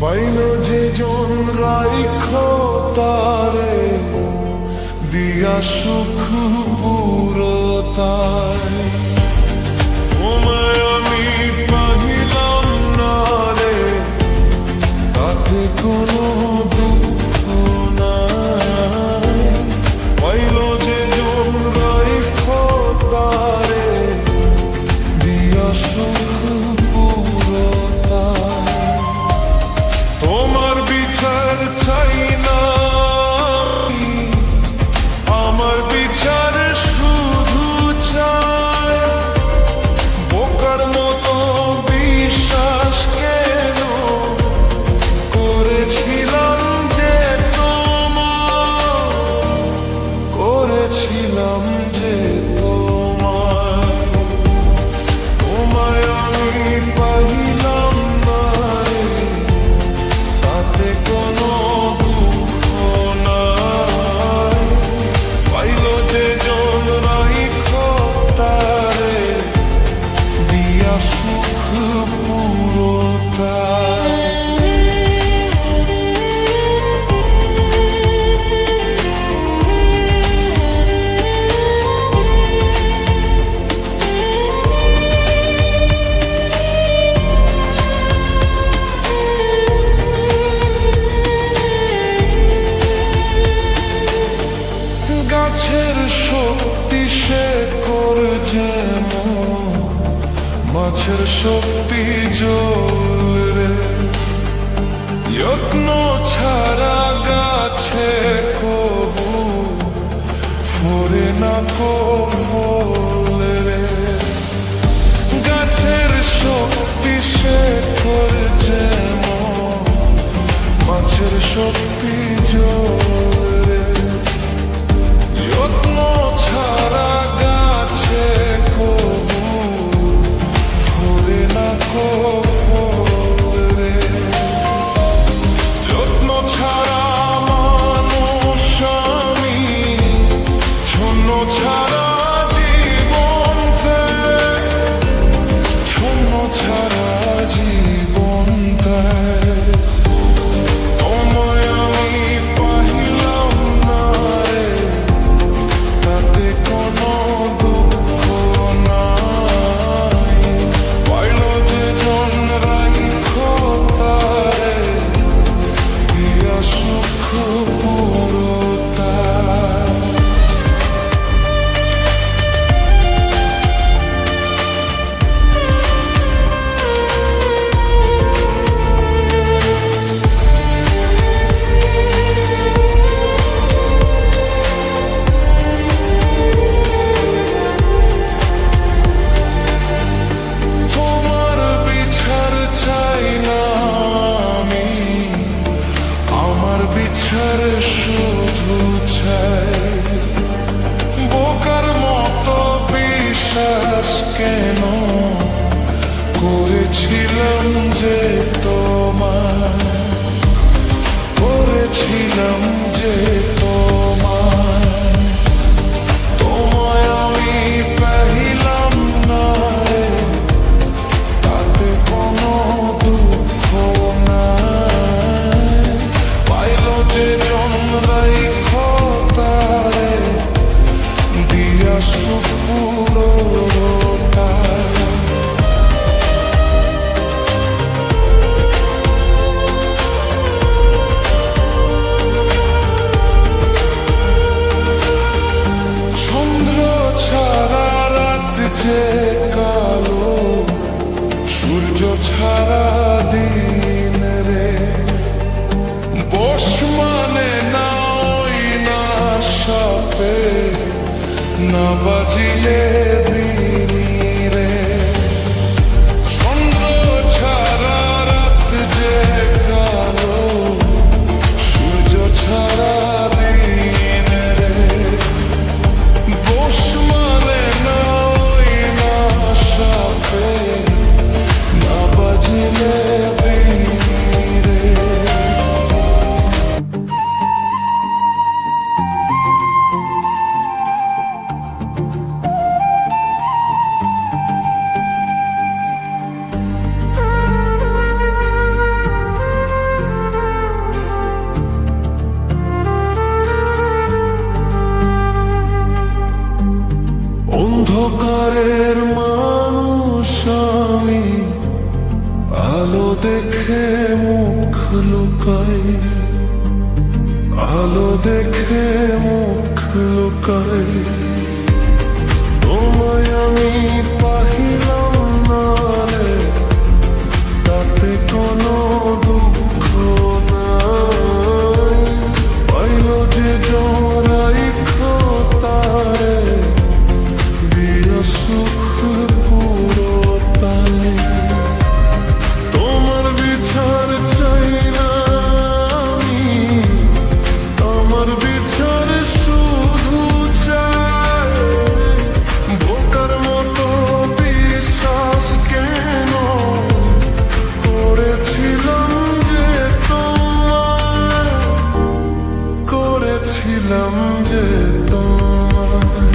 Pile যে জন রাইখ তারে দিয়া সুখ পুরতায় তোমায় আমি পাহিলাম না রে তাতে কোনো দুঃখ নাই পাইল যে জন রাইখ তারে দিয়া সুখ পুরতায় তোমার বিচার চাই না আমার বিচার শুধু চাই বোকার মতো বিশ্বাস কেন করেছিলাম যে করেছিলাম যে তোমায় আমি পাইলাম না রে তাতে কোনো দুঃখ নাই পাইল যে জন রাইখ তারে দিয়া সুখ পুরতায় গাছের শক্তি সে করে যেমন মাছের শক্তি জল রে যত্ন ছাড়া গাছে কবু ফোরে না কো ফল রে গাছের শক্তি সে করে যেমন মাছের শক্তি জল রে যত্ন ছাড়া গাছে কবু ফোরে না কো ফল রে যত্ন ছাড়া মানুষ আমি শূন্য ছাড়া জীবন শূন্য ছাড়া জীবন তোমায় আমি পাহিলাম না রে তাতে কোনো দুঃখ নাই পাইল যে জন রাইখ তারে দিয়া সুখ পুরতায় তোমার বিচার চাই না আমি আমার বিচার শুধু চাই বোকার মতো বিশ্বাস কেন করেছিলাম যে করেছিলাম যে তোমায় আমি পাহিলাম না রে তাতে কোনো দুঃখ নাই পাইল যে জন রাইখ তারে দিয়া সুখ পুরতায় দেখে মুখ লুকাই, আলো দেখে মুখ লুকাই, তোমায় আমি পাহিলাম না রে, তাতে কোনো দুঃখ নাই। পাইল যে জড়াই তারে দিয়া সুখ পুরোটাই। তোমার বিচার চাই না আমি, আমার বিচার শুধু চাই। বোকার মতো বিশ্বাস কেন করেছিলাম যে তোমায়, করেছিলাম যে তোমায়।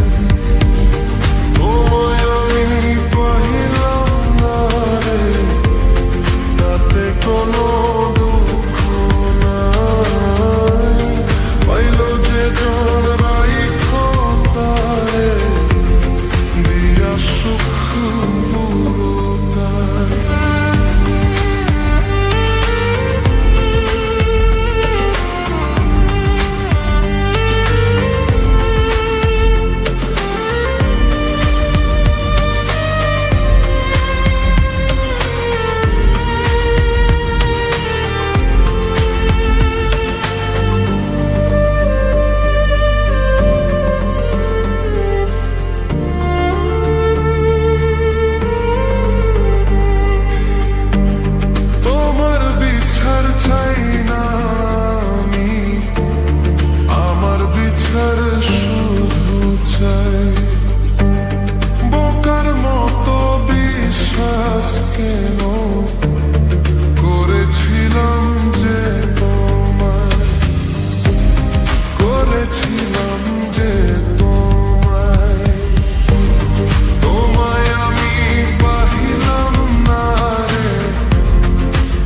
তোমায় আমি পাইলাম না রে, তাতে কোনো দুঃখ নাই। পাইল যে জন রাইখো তারে দিয়া সুখ পুরোটাই। তোমার বিচার চাই না আমি, আমার বিচার শুধু চাই। বোকার মতো বিশ্বাস কেন করেছিলাম যে তোমায়, করেছিলাম যে তোমায়। তোমায় আমি পাহিলাম না রে,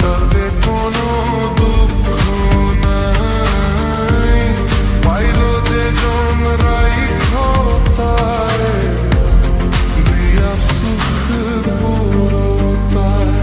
তাতে কোনো দুঃখ নাই। পাইল যে জন রাইখো তারে দিয়া সুখ পুরোটাই।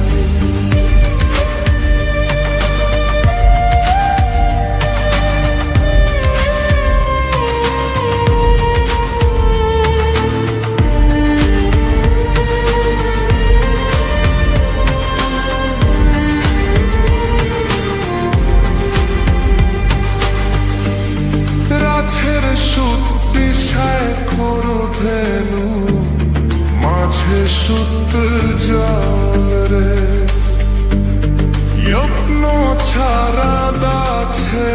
রাছের সুত্তি খোরধেনু, মাঝে সুত জল রে। যত্ন ছাড়া দাছে